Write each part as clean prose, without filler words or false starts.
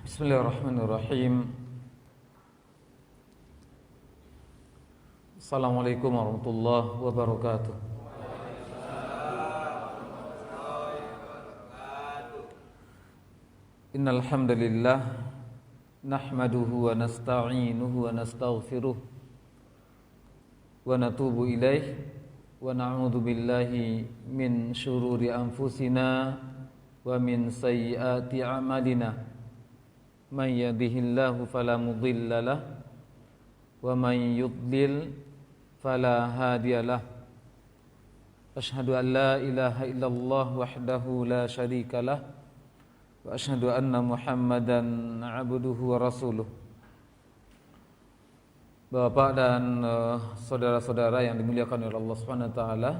Bismillahirrahmanirrahim. Assalamualaikum warahmatullahi wabarakatuh. Innal hamdalillah nahmaduhu wa nasta'inuhu wa nastaghfiruh wa natubu ilaih wa na'udzu billahi min syururi anfusina wa min sayyiati a'malina. Man yahdihillahu fala mudilla lah wa man yudlil fala hadiyalah. Asyhadu an la ilaha illallah wahdahu la syarika lah wa asyhadu anna Muhammadan abduhu wa rasuluh. Bapak dan saudara-saudara yang dimuliakan oleh Allah Subhanahu wa taala,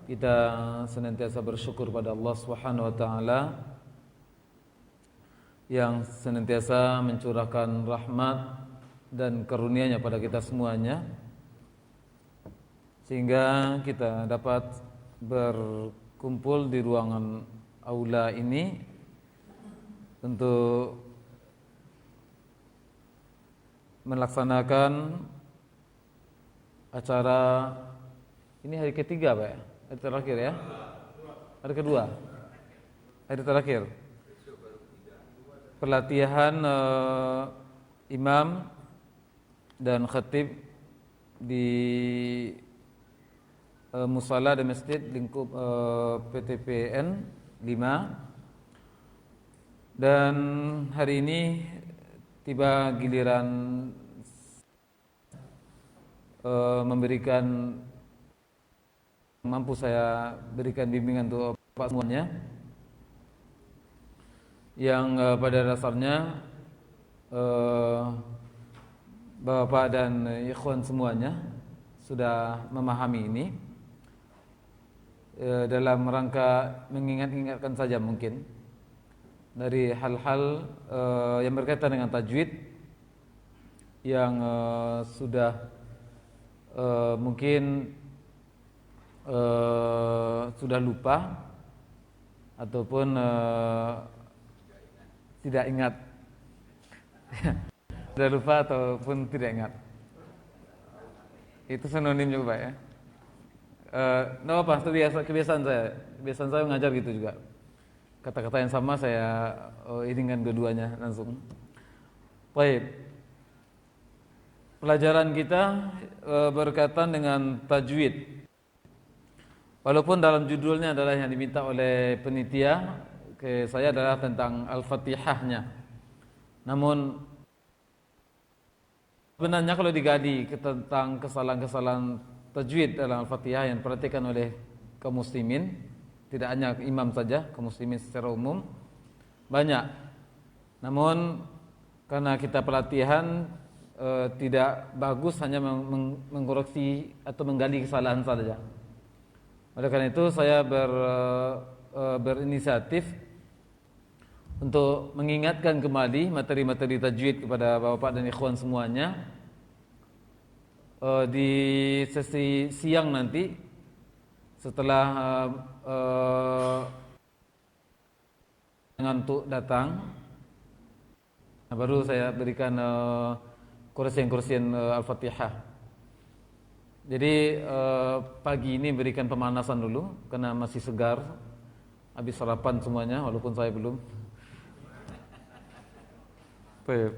kita senantiasa bersyukur pada Allah Subhanahu wa taala yang senantiasa mencurahkan rahmat dan karunia-Nya pada kita semuanya, sehingga kita dapat berkumpul di ruangan aula ini untuk melaksanakan acara ini hari ketiga, Pak ya? Hari terakhir ya? Hari kedua? Hari terakhir? Pelatihan imam dan khatib di musala dan masjid lingkup PTPN 5. Dan hari ini tiba giliran memberikan, mampu saya berikan bimbingan untuk Pak semuanya, yang pada dasarnya Bapak dan ikhwan semuanya sudah memahami ini, dalam rangka mengingat-ingatkan saja mungkin dari hal-hal yang berkaitan dengan tajwid yang sudah mungkin sudah lupa ataupun tidak ingat. Sudah lupa ataupun tidak ingat. Itu sinonim juga, Pak ya. Nggak apa, itu kebiasaan saya. Kebiasaan saya mengajar gitu juga. Kata-kata yang sama saya iringan dua-duanya langsung. Baik. Pelajaran kita berkaitan dengan tajwid. Walaupun dalam judulnya adalah yang diminta oleh penitia ke saya adalah tentang Al-Fatihahnya. Namun sebenarnya kalau digali tentang kesalahan-kesalahan tajwid dalam Al-Fatihah yang diperhatikan oleh kaum muslimin, tidak hanya imam saja, kaum muslimin secara umum banyak. Namun karena kita pelatihan tidak bagus hanya mengkoreksi atau menggali kesalahan saja. Oleh karena itu saya berinisiatif untuk mengingatkan kembali materi-materi tajwid kepada bapak dan ikhwan semuanya di sesi siang nanti setelah ngantuk datang. Nah, baru saya berikan kursian Al-Fatihah. Jadi pagi ini berikan pemanasan dulu karena masih segar, habis sarapan semuanya walaupun saya belum. Baik.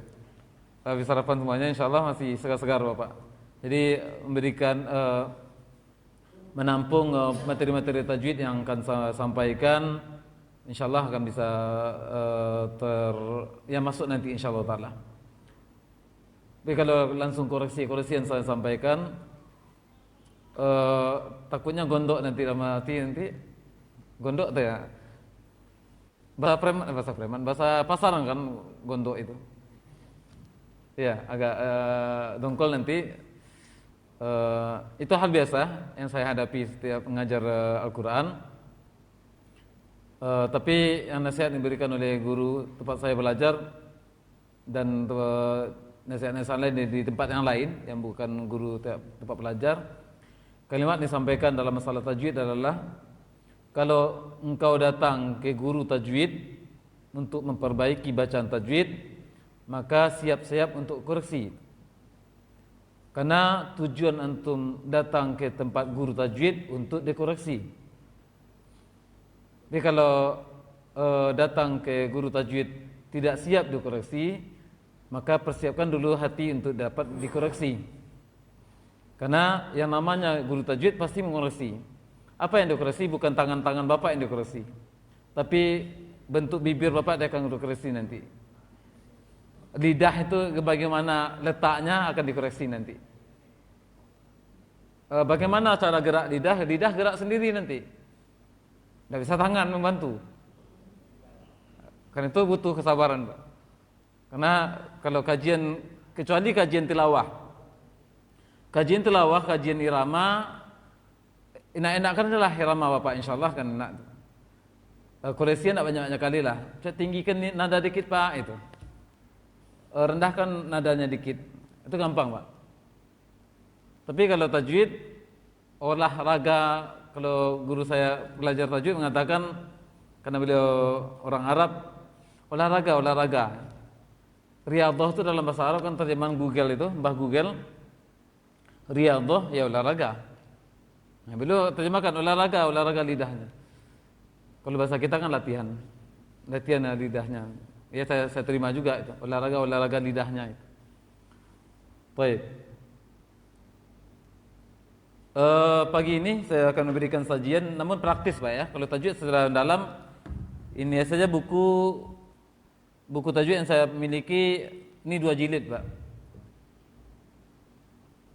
Habis sarapan semuanya insyaallah masih segar-segar Bapak. Jadi memberikan menampung materi-materi tajwid yang akan saya sampaikan, insyaallah akan bisa masuk nanti insyaallah taala. Tapi kalau langsung koreksi yang saya sampaikan, takutnya gondok nanti lama nanti gondok tuh ya. Bahasa pasaran kan gondok itu. Ya, agak dongkol nanti. Itu hal biasa yang saya hadapi setiap mengajar Al-Quran. Tapi yang nasihat diberikan oleh guru tempat saya belajar dan nasihat-nasihat lain di tempat yang lain yang bukan guru tempat belajar, kalimat disampaikan dalam masalah tajwid adalah kalau engkau datang ke guru tajwid untuk memperbaiki bacaan tajwid, maka siap-siap untuk koreksi. Karena tujuan antum datang ke tempat guru tajwid untuk dikoreksi. Jadi kalau datang ke guru tajwid tidak siap dikoreksi, maka persiapkan dulu hati untuk dapat dikoreksi. Karena yang namanya guru tajwid pasti mengoreksi. Apa yang dikoreksi bukan tangan-tangan bapak yang dikoreksi, tapi bentuk bibir bapak dia akan dikoreksi nanti. Lidah itu bagaimana letaknya akan dikoreksi nanti. Bagaimana cara gerak lidah? Lidah gerak sendiri nanti. Tidak bisa tangan membantu. Karena itu butuh kesabaran, Pak. Karena kalau kajian, kecuali kajian tilawah, kajian irama, enak-enak kan adalah irama bapak, insyaallah kan enak. Koreksi tidak banyak-banyak kali lah. Saya tinggikan nada dikit pak, itu. Rendahkan nadanya dikit, itu gampang pak. Tapi kalau tajwid, olahraga, kalau guru saya belajar tajwid mengatakan, karena beliau orang Arab, olahraga. Riyadhah itu dalam bahasa Arab kan terjemahan Google itu, Mbah Google. Riyadhah ya olahraga. Nah, beliau terjemahkan olahraga lidahnya. Kalau bahasa kita kan latihan lidahnya. Ya saya terima juga itu, olahraga lidahnya itu. Baik. Pagi ini saya akan memberikan sajian, namun praktis Pak ya. Kalau tajwid secara dalam, ini saja buku tajwid yang saya miliki ini 2 jilid Pak.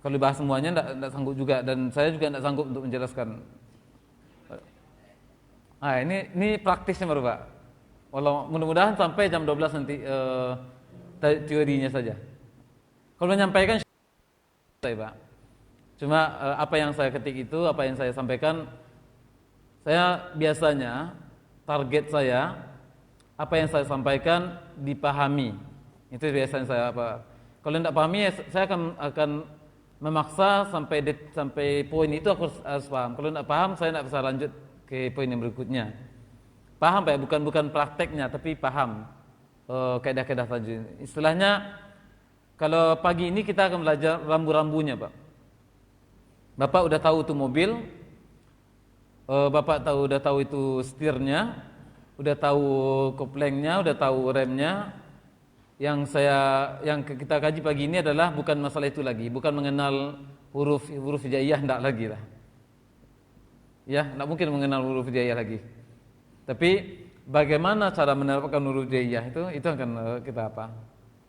Kalau bahas semuanya tidak sanggup juga, dan saya juga tidak sanggup untuk menjelaskan. Ini praktisnya baru Pak. Walau mudah-mudahan sampai jam 12 nanti teorinya saja. Kalau menyampaikan saya Pak. Cuma apa yang saya ketik itu, apa yang saya sampaikan, saya biasanya target saya apa yang saya sampaikan dipahami. Itu biasanya saya apa. Kalau tidak pahami, saya akan memaksa sampai poin itu aku harus paham. Kalau tidak paham, saya tidak bisa lanjut ke poin yang berikutnya. Paham Pak, bukan prakteknya, tapi paham kaidah-kaidah tajwid. Istilahnya, kalau pagi ini kita akan belajar rambu-rambunya Pak. Bapak udah tahu itu mobil, Bapak udah tahu itu setirnya, udah tahu koplengnya, udah tahu remnya. Yang kita kaji pagi ini adalah bukan masalah itu lagi, bukan mengenal huruf hijaiyah, enggak lagi lah. Ya, enggak mungkin mengenal huruf hijaiyah lagi. Tapi bagaimana cara menerapkan huruf hijaiyah itu akan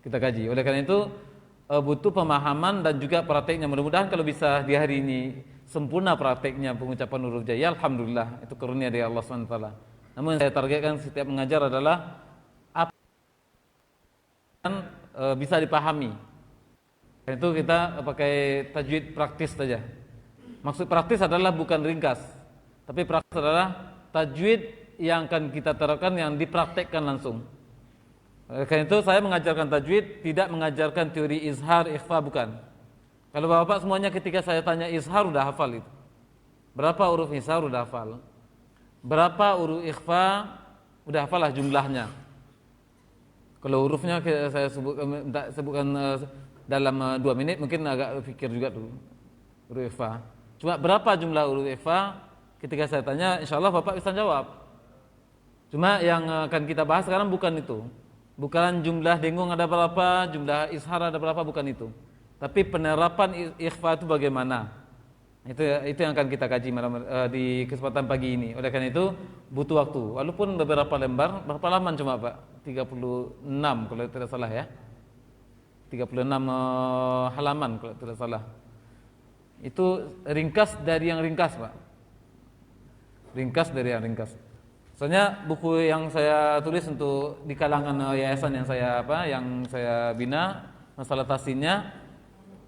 kita kaji. Oleh karena itu butuh pemahaman dan juga prakteknya. Mudah-mudahan kalau bisa di hari ini sempurna prakteknya pengucapan huruf hijaiyah, alhamdulillah, itu karunia dari Allah SWT. Namun saya targetkan setiap mengajar adalah bisa dipahami. Karena itu kita pakai tajwid praktis saja. Maksud praktis adalah bukan ringkas, tapi praktis adalah tajwid yang akan kita terapkan, yang dipraktekkan langsung. Karena itu saya mengajarkan tajwid, tidak mengajarkan teori izhar, ikhfa, bukan. Kalau bapak semuanya ketika saya tanya izhar udah hafal itu. Berapa huruf izhar udah hafal. Berapa huruf ikhfa udah hafal lah jumlahnya. Kalau hurufnya saya sebutkan dalam 2 menit, mungkin agak pikir juga tuh huruf ikhfa. Cuma berapa jumlah huruf ikhfa? Ketika saya tanya, insya Allah bapak bisa jawab. Cuma yang akan kita bahas sekarang bukan itu, bukan jumlah dengung ada berapa, jumlah izhar ada berapa, bukan itu. Tapi penerapan ikhfa itu bagaimana? Itu yang akan kita kaji di kesempatan pagi ini. Oleh karena itu butuh waktu. Walaupun beberapa lembar, berapa halaman cuma Pak? 36 kalau tidak salah ya. 36 halaman kalau tidak salah. Itu ringkas dari yang ringkas Pak. Ringkas dari yang ringkas. Soalnya buku yang saya tulis untuk di kalangan yayasan yang saya bina, masalah tahsinnya,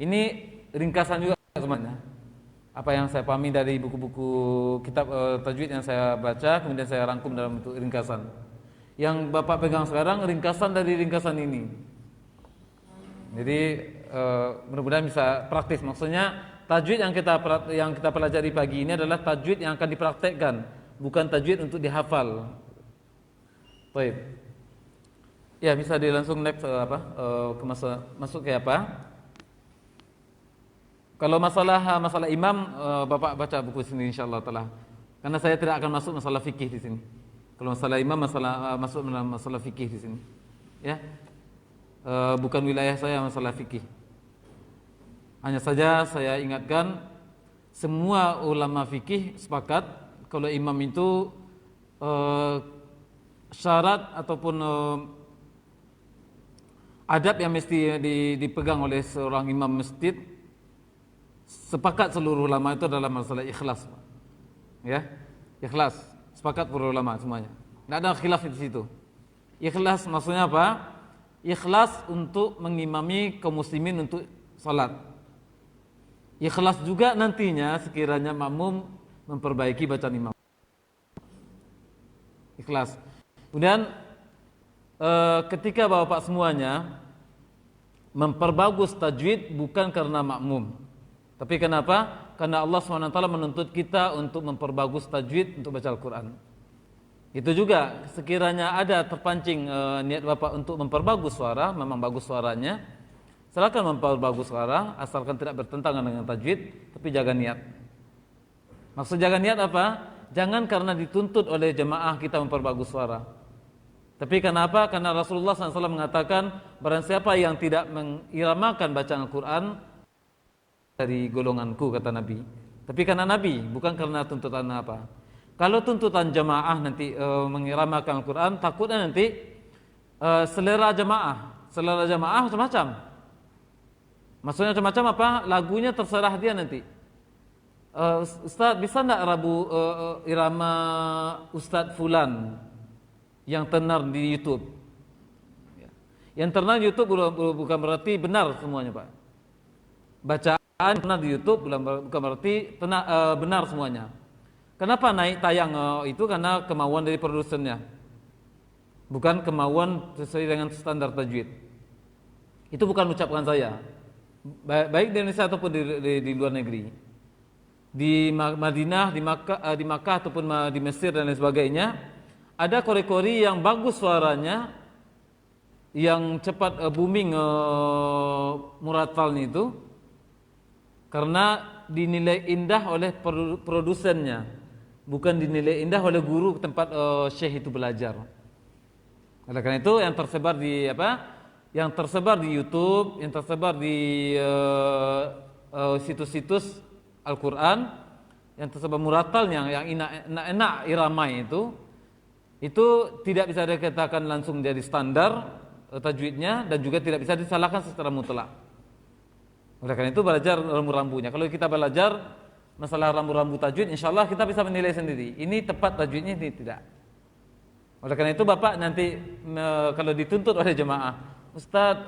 ini ringkasan juga semuanya. Apa yang saya pahami dari buku-buku kitab tajwid yang saya baca, kemudian saya rangkum dalam bentuk ringkasan. Yang Bapak pegang sekarang ringkasan dari ringkasan ini. Jadi mudah-mudahan bisa praktis. Maksudnya tajwid yang kita pelajari pagi ini adalah tajwid yang akan dipraktekkan, bukan tajwid untuk dihafal. Baik. Ya bisa langsung next ke masuk ke apa? Kalau masalah imam, Bapak baca buku sini insyaallah taala. Karena saya tidak akan masuk masalah fikih di sini. Kalau masalah imam masuk masalah fikih di sini. Ya. Bukan wilayah saya masalah fikih. Hanya saja saya ingatkan semua ulama fikih sepakat kalau imam itu syarat ataupun adab yang mesti dipegang oleh seorang imam masjid, sepakat seluruh ulama itu adalah masalah ikhlas. Ya, ikhlas. Sepakat para ulama semuanya. Tidak ada khilaf di situ. Ikhlas maksudnya apa? Ikhlas untuk mengimami kaum muslimin untuk salat. Ikhlas juga nantinya sekiranya makmum memperbaiki bacaan imam. Ikhlas. Kemudian ketika bapak semuanya memperbagus tajwid bukan karena makmum, tapi kenapa? Karena Allah SWT menuntut kita untuk memperbagus tajwid untuk baca Al-Quran. Itu juga sekiranya ada terpancing niat bapak untuk memperbagus suara, memang bagus suaranya, silakan memperbagus suara asalkan tidak bertentangan dengan tajwid, tapi jaga niat. Maksud jaga niat apa? Jangan karena dituntut oleh jemaah kita memperbagus suara. Tapi kenapa? Karena Rasulullah SAW mengatakan barang siapa yang tidak mengiramakan bacaan Al-Quran dari golonganku, kata Nabi. Tapi karena Nabi, bukan karena tuntutan apa. Kalau tuntutan jemaah nanti mengiramakan Al-Quran, takutnya nanti selera jemaah macam-macam. Maksudnya macam-macam apa? Lagunya terserah dia nanti. Ustaz, bisa enggak Rabu irama Ustaz Fulan yang tenar di YouTube? Yang tenar di YouTube bukan berarti benar semuanya, Pak. Bacaan tenar di YouTube bukan berarti benar semuanya. Kenapa naik tayang itu? Karena kemauan dari produsennya, bukan kemauan sesuai dengan standar tajwid. Itu bukan ucapan saya, baik di Indonesia ataupun di luar negeri, di Madinah, di Makkah ataupun di Mesir dan lain sebagainya. Ada kori-kori yang bagus suaranya, yang cepat booming muratalnya itu, karena dinilai indah oleh produsennya, bukan dinilai indah oleh guru tempat syekh itu belajar. Oleh karena itu yang tersebar di Yang tersebar di YouTube, yang tersebar di situs-situs Al-Quran, yang tersebar muratalnya, yang enak irama itu tidak bisa dikatakan langsung jadi standar tajwidnya, dan juga tidak bisa disalahkan secara mutlak. Oleh karena itu belajar rambu-rambunya. Kalau kita belajar masalah rambu-rambu tajwid, insyaallah kita bisa menilai sendiri. Ini tepat tajwidnya, ini tidak. Oleh karena itu bapak nanti kalau dituntut oleh jemaah, Ustaz,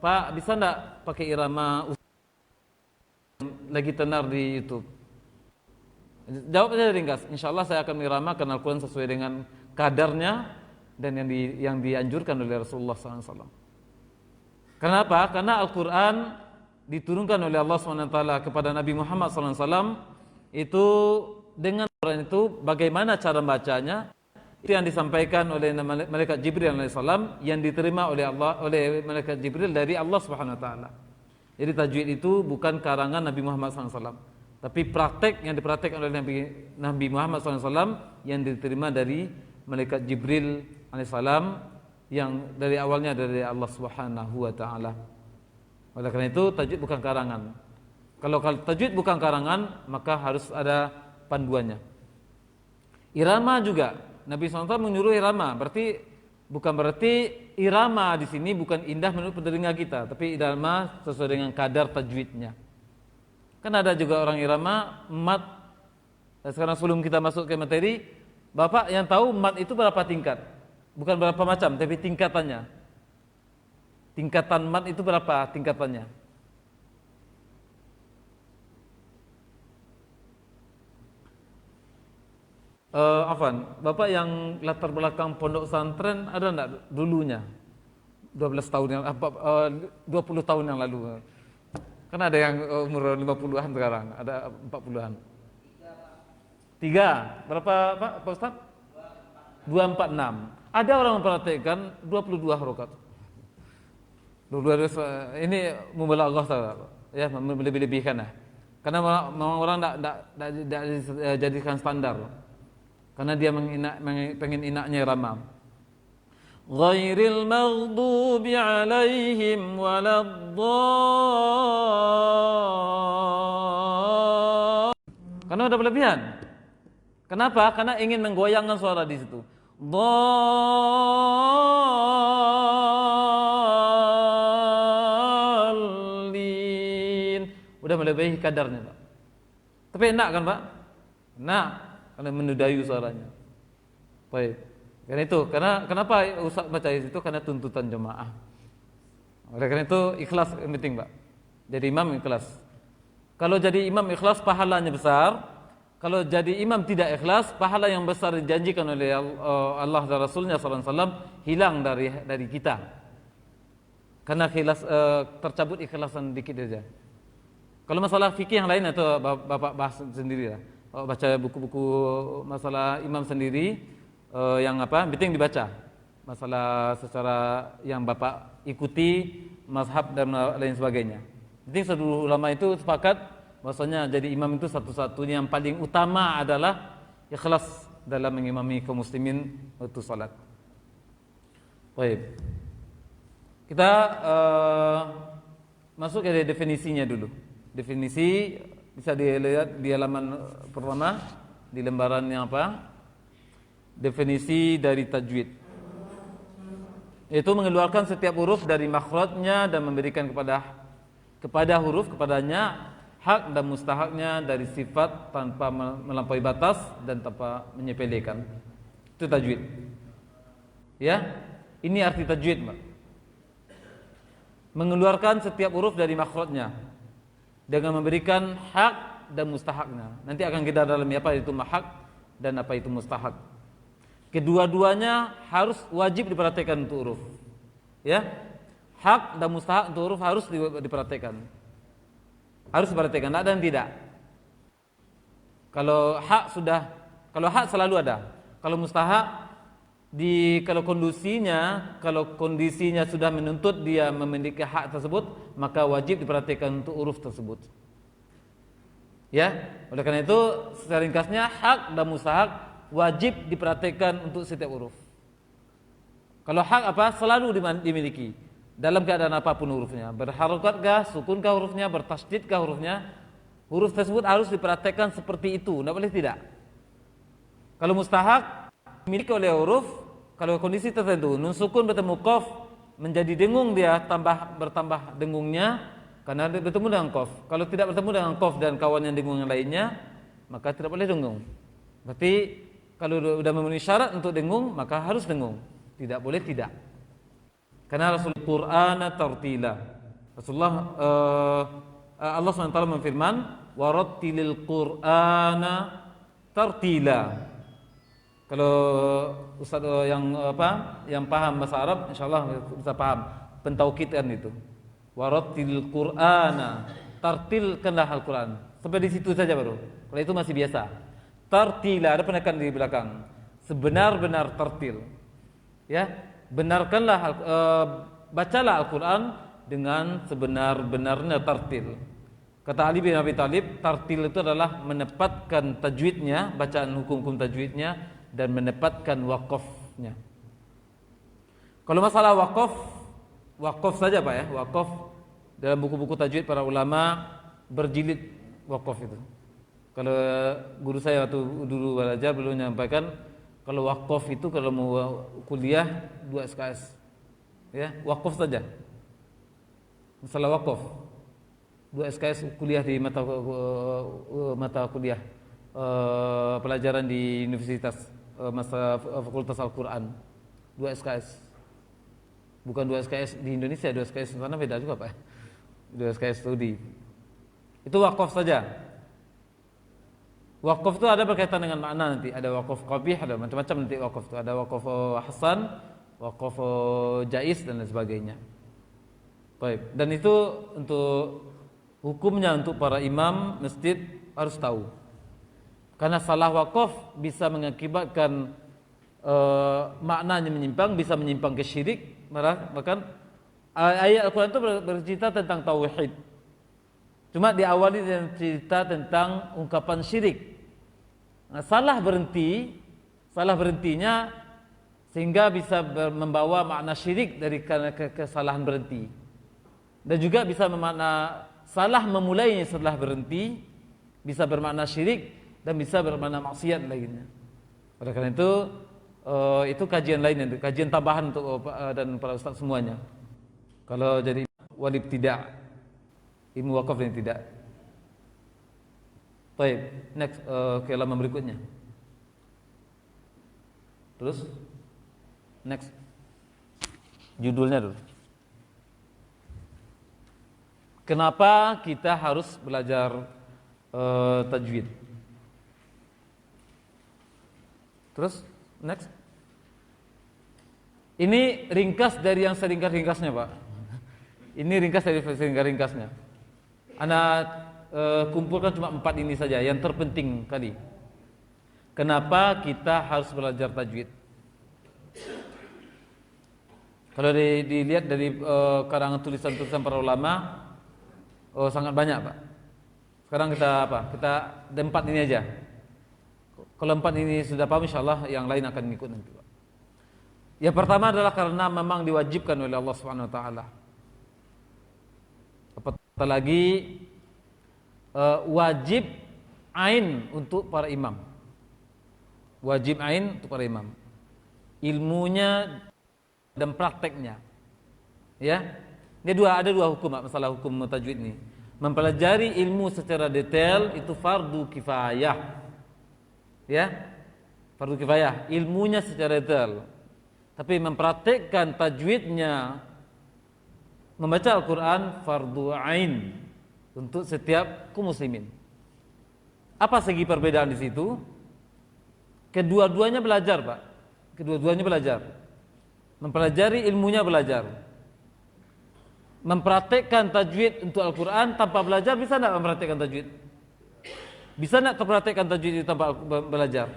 Pak bisa enggak pakai irama lagi tenar di YouTube? Jawabnya ringkas, insyaallah saya akan meniramakan Al-Quran sesuai dengan kadarnya dan yang dianjurkan oleh Rasulullah SAW. Kenapa? Karena Al-Quran diturunkan oleh Allah SWT kepada Nabi Muhammad SAW itu dengan Al-Quran itu bagaimana cara bacanya, itu yang disampaikan oleh malaikat Jibril alaihissalam, yang diterima oleh malaikat Jibril dari Allah SWT. Jadi tajwid itu bukan karangan Nabi Muhammad SAW, tapi praktek yang dipraktekkan oleh Nabi Muhammad SAW yang diterima dari malaikat Jibril alaihissalam, yang dari awalnya dari Allah Subhanahu wa taala. Oleh karena itu tajwid bukan karangan. Kalau tajwid bukan karangan, maka harus ada panduannya. Irama juga Nabi SAW menyuruh irama, bukan berarti irama di sini bukan indah menurut pendengar kita, tapi irama sesuai dengan kadar tajwidnya. Kan ada juga orang irama mat. Sekarang sebelum kita masuk ke materi, Bapak yang tahu mat itu berapa tingkat? Bukan berapa macam, tapi tingkatannya. Tingkatan mat itu berapa tingkatannya? Afwan, Bapak yang latar belakang pondok pesantren ada enggak dulunya? 20 tahun yang lalu. Kan ada yang umur 50-an sekarang, ada 40-an. 3. Berapa Pak Ustaz? 246. Ada orang mempraktikkan 22 rakaat. 22 ini mubalaghah ya, melebih-lebihkan lah. Karena memang orang tidak jadikan standar. Karena dia pengen inaknya ramah. Ghairil maghdubi alaihim waladdallin. Karena udah berlebihan. Kenapa? Karena ingin menggoyangkan suara di situ. Dallin. Udah melebihi kadarnya, Pak. Tapi enak kan, Pak? Enak, karena menudayu suaranya. Baik. Karena itu, kenapa Ustaz baca itu? Karena tuntutan jemaah. Oleh karena itu ikhlas yang penting, Pak. Jadi imam ikhlas. Kalau jadi imam ikhlas pahalanya besar. Kalau jadi imam tidak ikhlas, pahala yang besar dijanjikan oleh Allah dan Rasulnya SAW hilang dari kita. Karena tercabut ikhlasan dikit saja. Kalau masalah fikih yang lain itu Bapak bahas sendiri lah. Baca buku-buku masalah imam sendiri yang penting dibaca. Masalah secara yang Bapak ikuti, mazhab dan lain sebagainya. Penting seluruh ulama itu sepakat bahwasanya jadi imam itu satu-satunya yang paling utama adalah ikhlas dalam mengimami kaum muslimin waktu salat. Baik. Kita masuk ke definisinya dulu. Definisi bisa dilihat di halaman pertama di lembaran yang definisi dari tajwid. Yaitu mengeluarkan setiap huruf dari makhrajnya dan memberikan kepada huruf kepadanya hak dan mustahaknya dari sifat tanpa melampaui batas dan tanpa menyepelekan. Itu tajwid. Ya, ini arti tajwid, Pak. Mengeluarkan setiap huruf dari makhrajnya dengan memberikan hak dan mustahaknya. Nanti akan kita dalami apa itu mahak dan apa itu mustahak. Kedua-duanya harus wajib diperhatikan untuk huruf. Ya, hak dan mustahak untuk huruf harus diperhatikan. Harus diperhatikan, ada dan tidak. Kalau hak selalu ada. Kalau mustahak kalau kondisinya sudah menuntut dia memiliki hak tersebut, maka wajib diperhatikan untuk huruf tersebut. Ya, oleh karena itu secara ringkasnya hak dan mustahak wajib diperhatikan untuk setiap huruf. Kalau hak selalu dimiliki. Dalam keadaan apapun hurufnya, berharokatkah, sukunkah hurufnya, bertasydidkah hurufnya, huruf tersebut harus diperhatikan seperti itu, tidak boleh tidak. Kalau mustahak dimiliki oleh huruf, kalau kondisi tertentu, nun sukun bertemu qaf menjadi dengung, dia bertambah dengungnya karena bertemu dengan qaf. Kalau tidak bertemu dengan qaf dan kawan yang dengung yang lainnya, maka tidak boleh dengung. Berarti kalau sudah memenuhi syarat untuk dengung, maka harus dengung, tidak boleh tidak. Karena Rasul Qur'ana tartila. Rasulullah Allah SWT menfirman, warattilil Qur'ana tartila. Kalau ustaz yang paham bahasa Arab, insyaallah bisa paham pentauqidan itu. Warattilil Qur'ana, tartilkanlah Al-Qur'an. Sampai di situ saja baru. Kalau itu masih biasa. Tartila, ada penekan di belakang. Sebenar-benar tartil. Ya. Benarkanlah bacalah Al-Quran dengan sebenar-benarnya tartil. Kata Ali bin Abi Thalib, tartil itu adalah menepatkan tajwidnya, bacaan hukum-hukum tajwidnya, dan menepatkan waqafnya. Kalau masalah waqaf saja Pak ya, waqaf dalam buku-buku tajwid para ulama berjilid waqaf itu. Kalau guru saya waktu dulu belajar belum menyampaikan, kalau waqaf itu kalau mau kuliah 2 SKS. Ya, waqaf saja. Masalah waqaf. 2 SKS kuliah di mata kuliah pelajaran di universitas masa Fakultas Al-Qur'an. 2 SKS. Bukan 2 SKS di Indonesia, 2 SKS di sana beda juga, Pak. 2 SKS studi. Itu waqaf saja. Wakaf itu ada berkaitan dengan makna nanti. Ada wakaf qabih, ada macam-macam nanti wakaf itu. Ada wakaf hasan, wakaf jaiz dan lain sebagainya. Baik. Dan itu untuk hukumnya untuk para imam masjid harus tahu. Karena salah wakaf bisa mengakibatkan maknanya menyimpang, bisa menyimpang ke syirik. Bahkan ayat Al-Quran itu bercerita tentang tauhid. Cuma diawali dengan cerita tentang ungkapan syirik. Nah, salah berhentinya sehingga bisa membawa makna syirik dari kesalahan berhenti. Dan juga bisa bermakna salah memulainya setelah berhenti, bisa bermakna syirik dan bisa bermakna maksiat lainnya. Oleh karena itu kajian lainnya, kajian tambahan untuk dan para ustaz semuanya. Kalau jadi wajib tidak, ilmu wakaf dan tidak. Baik, next ke halaman berikutnya. Terus next judulnya dulu. Kenapa kita harus belajar tajwid? Terus next. Ini ringkas dari yang seringkas-ringkasnya, Pak. Ini ringkas dari seringkas-ringkasnya. Ana kumpulkan cuma 4 ini saja yang terpenting kali. Kenapa kita harus belajar tajwid? Kalau dilihat dari karangan tulisan-tulisan para ulama, sangat banyak, Pak. Sekarang kita Kita 4 ini aja. Kalau 4 ini sudah paham, insyaallah yang lain akan ikut nanti, Pak. Yang pertama adalah karena memang diwajibkan oleh Allah Subhanahu wa taala. Apatah lagi wajib ain untuk para imam. Wajib ain untuk para imam. Ilmunya dan prakteknya. Ya. Ini ada dua hukum, masalah hukum tajwid ini. Mempelajari ilmu secara detail itu fardu kifayah. Ya. Fardu kifayah, ilmunya secara detail. Tapi mempraktekkan tajwidnya, membaca Al-Quran fardu ain untuk setiap kaum muslimin. Apa segi perbedaan di situ? Kedua-duanya belajar, Pak. Kedua-duanya belajar. Mempelajari ilmunya belajar. Mempraktekkan tajwid untuk Al-Quran tanpa belajar, bisa enggak mempraktekkan tajwid? Bisa enggak mempraktekkan tajwid tanpa belajar?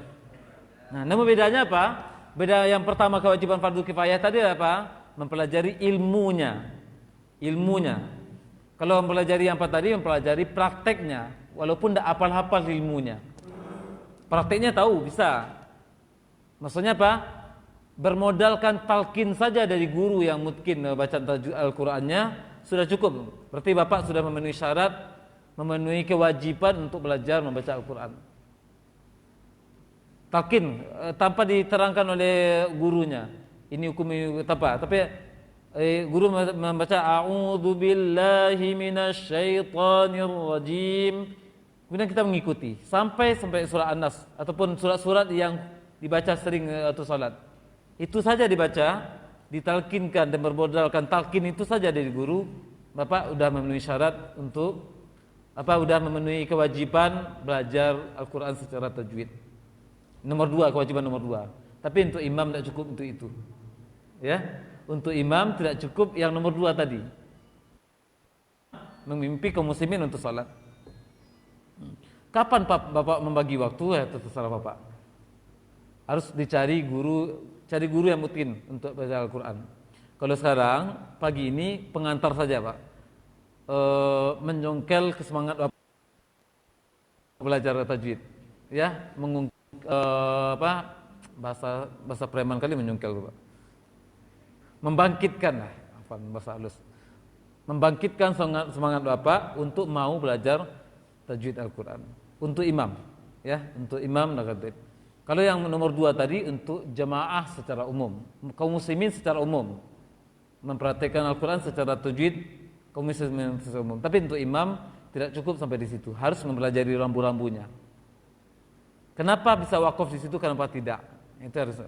Nah, namun bedanya apa? Beda yang pertama kewajiban fardu kifayah tadi apa? Mempelajari ilmunya. Kalau mempelajari yang tadi, mempelajari prakteknya, walaupun tidak hafal-hafal ilmunya. Prakteknya tahu, bisa. Maksudnya apa? Bermodalkan talqin saja dari guru yang mungkin bacaan Al-Qur'annya sudah cukup. Berarti Bapak sudah memenuhi syarat, memenuhi kewajiban untuk belajar membaca Al-Qur'an. Talqin tanpa diterangkan oleh gurunya. Ini hukum apa? Tapi guru membaca a'udzu billahi minasyaitonir rajim. Kemudian kita mengikuti sampai surah An-Nas ataupun surat-surat yang dibaca sering atau salat. Itu saja dibaca, ditalkinkan dan bermodalkan talqin itu saja dari guru. Bapak sudah memenuhi syarat untuk sudah memenuhi kewajiban belajar Al-Qur'an secara tajwid. Nomor 2, kewajiban nomor 2. Tapi untuk imam tidak cukup untuk itu. Ya. Untuk imam tidak cukup yang nomor 2 tadi. Memimpi kaum muslimin untuk salat. Kapan Bapak membagi waktu? Ya terserah Bapak. Harus dicari cari guru yang mungkin untuk baca Al-Qur'an. Kalau sekarang pagi ini pengantar saja, Pak. Menyongkel kesemangat Bapak belajar tajwid. Ya, bahasa preman kali menyongkel, Pak. Membangkitkan bahasa halus. Membangkitkan semangat Bapak untuk mau belajar tajwid Al-Qur'an untuk imam, ya, untuk imam dan khatib. Kalau yang nomor 2 tadi untuk jamaah secara umum, kaum muslimin secara umum, mempraktikkan Al-Qur'an secara tajwid kaum muslimin secara umum. Tapi untuk imam tidak cukup sampai di situ, harus mempelajari rambu-rambunya. Kenapa bisa wakaf di situ? Kenapa tidak? Itu harus.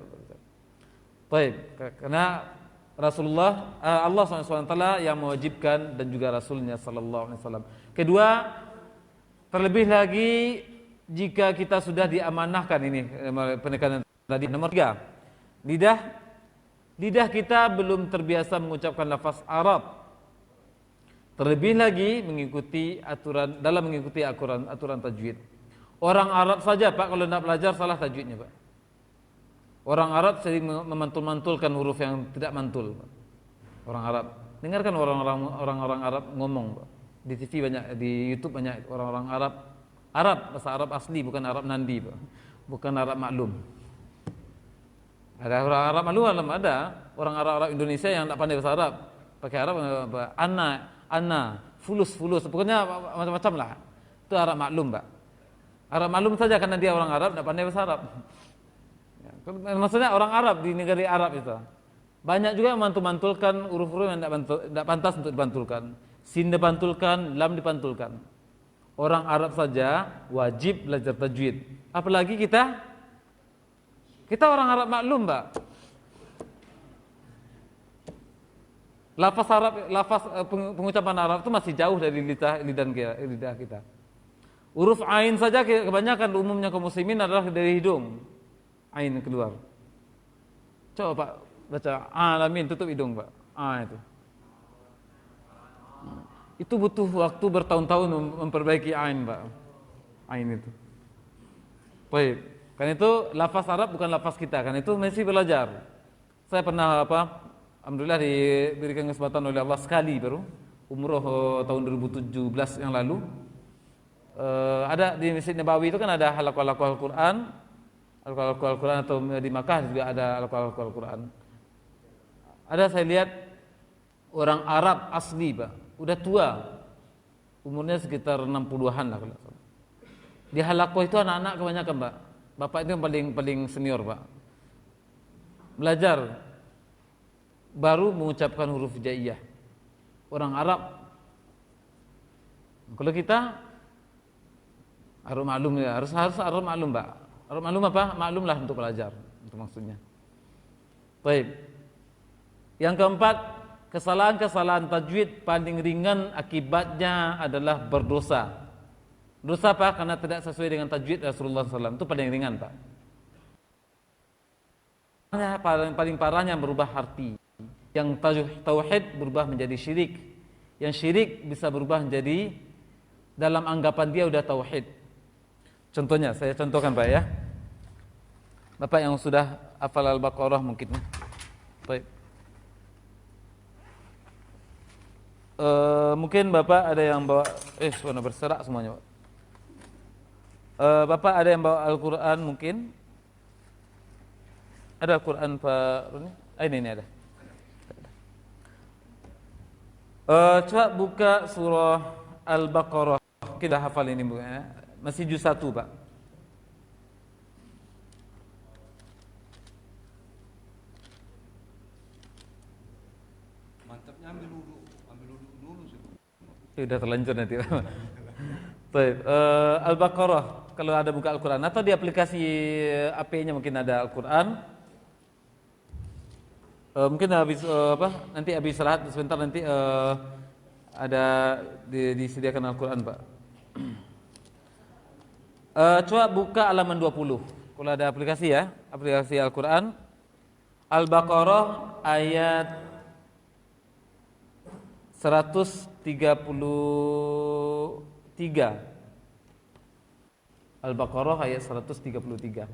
Baik, karena Rasulullah, Allah SWT yang mewajibkan dan juga Rasulnya Sallallahu Alaihi Wasallam. Kedua, terlebih lagi jika kita sudah diamanahkan ini penekanan tadi. Nomor 3, lidah kita belum terbiasa mengucapkan lafaz Arab. Terlebih lagi mengikuti aturan tajwid. Orang Arab saja, Pak, kalau nak belajar salah tajwidnya, Pak. Orang Arab sering memantul-mantulkan huruf yang tidak mantul. Orang Arab. Dengarkan orang-orang Arab ngomong. Di TV banyak, di YouTube banyak orang-orang Arab. Bahasa Arab asli, bukan Arab Nandi, bukan Arab maklum. Ada orang Arab maklum, ada orang Arab Indonesia yang tak pandai bahasa Arab. Pakai Arab, anna, fulus, pokoknya macam-macam lah. Itu Arab maklum, Pak. Arab maklum saja karena dia orang Arab, tak pandai bahasa Arab. Ya, maksudnya orang Arab di negara Arab itu. Banyak juga memantul-mantulkan huruf-huruf yang tidak pantas untuk dipantulkan. Sin dipantulkan, lam dipantulkan. Orang Arab saja wajib belajar tajwid. Apalagi kita orang Arab maklum, Mbak. Lafaz pengucapan Arab itu masih jauh dari lidah kita. Huruf ain saja kebanyakan umumnya kaum muslimin adalah dari hidung. Ain keluar. Coba Pak baca alamin, tutup hidung, Pak. Itu. Itu butuh waktu bertahun-tahun memperbaiki ain, Pak. Ain itu. Baik. Karena itu lafaz Arab bukan lafaz kita, kan itu masih belajar. Saya pernah alhamdulillah diberikan kesempatan oleh Allah sekali baru umroh tahun 2017 yang lalu. Ada di Masjid Nabawi itu kan ada halaqah Al-Quran. Al-Quran atau di Makkah juga ada halaqah Al-Quran. Ada saya lihat orang Arab asli, Pak, udah tua. Umurnya sekitar 60-an lah kalau salah. Di halaqah itu anak-anak kebanyakan, Pak. Bapak itu yang paling senior, Pak. Belajar baru mengucapkan huruf hijaiyah. Orang Arab. Kalau kita Arab maklum ya, harus Arab maklum, Pak. Arab maklum apa? Maklumlah untuk belajar, itu maksudnya. Baik. Yang keempat, kesalahan-kesalahan tajwid paling ringan akibatnya adalah berdosa. Dosa apa? Karena tidak sesuai dengan tajwid Rasulullah SAW. Itu paling ringan, Pak. Paling parahnya berubah arti. Yang tauhid berubah menjadi syirik. Yang syirik bisa berubah menjadi dalam anggapan dia udah tauhid. Contohnya, saya contohkan, Pak, ya. Bapak yang sudah hafal Al-Baqarah mungkin. Baik. Mungkin Bapak ada yang bawa suara berserak semuanya, Pak. Bapak ada yang bawa Al-Quran mungkin? Ada Al-Quran, Pak Runi? Ini ada. Coba buka surah Al-Baqarah. Kita hafal ini, Bu, ya. Masih juz 1, Pak. Mantapnya ambil wudhu dulu sih. Sudah terlanjur nanti. Baik, Al-Baqarah kalau ada buka Al-Quran atau di aplikasi AP-nya mungkin ada Al-Quran. Mungkin habis nanti habis istirahat sebentar nanti ada disediakan Al-Quran, Pak. Coba buka halaman 20. Kalau ada aplikasi ya, aplikasi Al-Quran. Al-Baqarah ayat 133. Al-Baqarah ayat 133.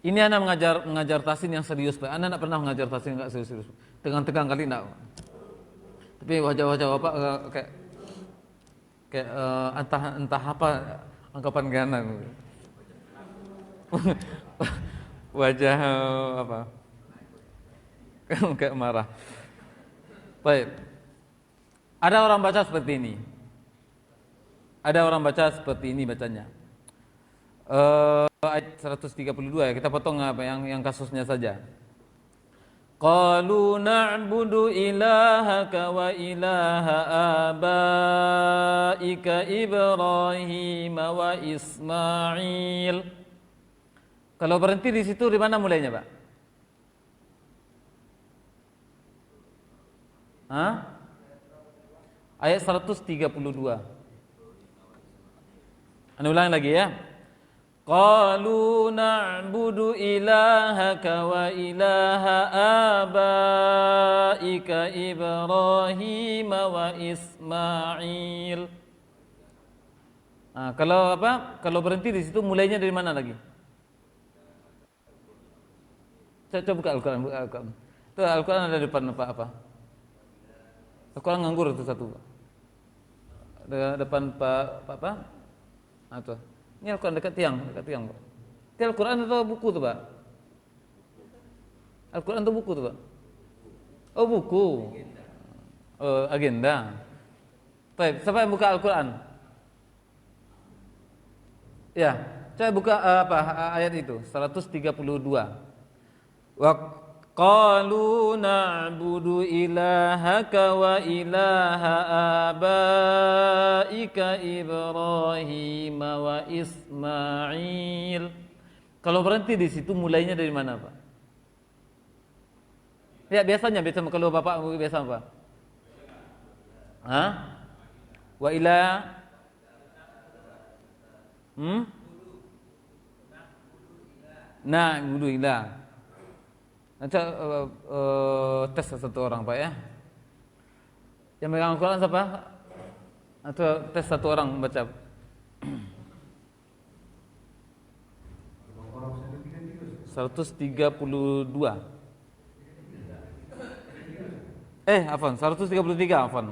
Ini anak mengajar tasin yang serius, Pak. Anak tidak pernah mengajar tasin enggak serius-serius. Tegang-tegang kali enggak. Tapi wajah-wajah Bapak kayak entah apa anggapan gana. Wajah apa? Kayak marah. Baik. Ada orang baca seperti ini. Ada orang baca seperti ini bacanya. Ayat 132 ya, kita potong apa yang kasusnya saja. Qalu na'budu ilahaka wa ilaha abaika Ibrahim wa Ismail. Kalau berhenti di situ di mana mulainya, Pak? Ayat 132. Anda ulang lagi ya. Qalu na'budu ilahaka wa ilaha abaika Ibrahim wa Ismail. Kalau apa? Kalau berhenti di situ mulainya dari mana lagi? Coba buka Al-Quran, buka Al-Quran. Itu Al-Quran ada di depan apa? Al-Quran nganggur itu satu. Depan Pak apa? Tuh. Ini Al-Quran dekat tiang, Pak. Itu Al-Quran atau buku tuh, Pak? Al-Quran atau buku tuh, Pak? Oh, buku. Agenda. Baik, siapa yang buka Al-Quran? Ya, saya buka ayat itu 132. Wa qalu na'budu ilahaka wa ilaha abaika Ibrahim wa Ismail. Kalau berhenti di situ mulainya dari mana, Pak? Ya, biasa kalau Bapak biasa apa? Wa ila na'budu ilah. Nanti tes satu orang, Pak ya. Yang megang Al-Quran siapa? Atau tes satu orang baca. Seratus tiga puluh dua. 133, afwan.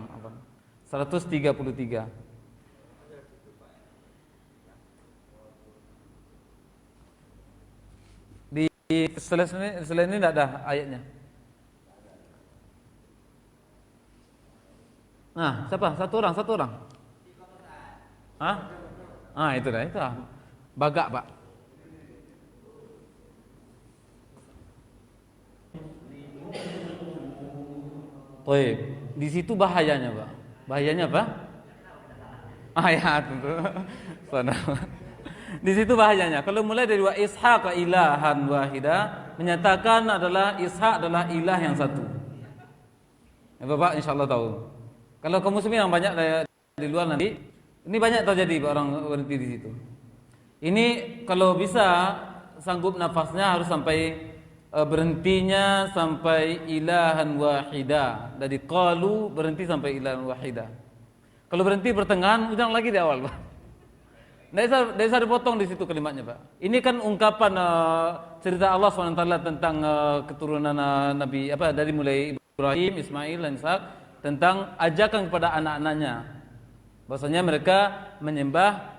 133. Di selain ini tidak ada ayatnya. Nah, siapa? Satu orang. Itu dah, itu. Bagak, Pak. Baik, di situ bahayanya, Pak. Bahayanya apa? Ayat itu. Di situ bahayanya. Kalau mulai dari wa Ishaq ilahan wahida, menyatakan adalah Ishaq adalah ilah yang satu. Ya, Bapak insyaallah tahu. Kalau kaum muslimin yang banyak di luar nanti, ini banyak terjadi orang berhenti di situ. Ini kalau bisa sanggup nafasnya harus sampai berhentinya sampai ilahan wahida. Dari qalu berhenti sampai ilahan wahida. Kalau berhenti pertengahan, ulang lagi di awal, Pak. Tidak bisa dipotong di situ kalimatnya, Pak. Ini kan ungkapan cerita Allah SWT tentang keturunan Nabi dari mulai Ibrahim, Ismail dan Ishak, tentang ajakan kepada anak-anaknya. Bahwasanya mereka menyembah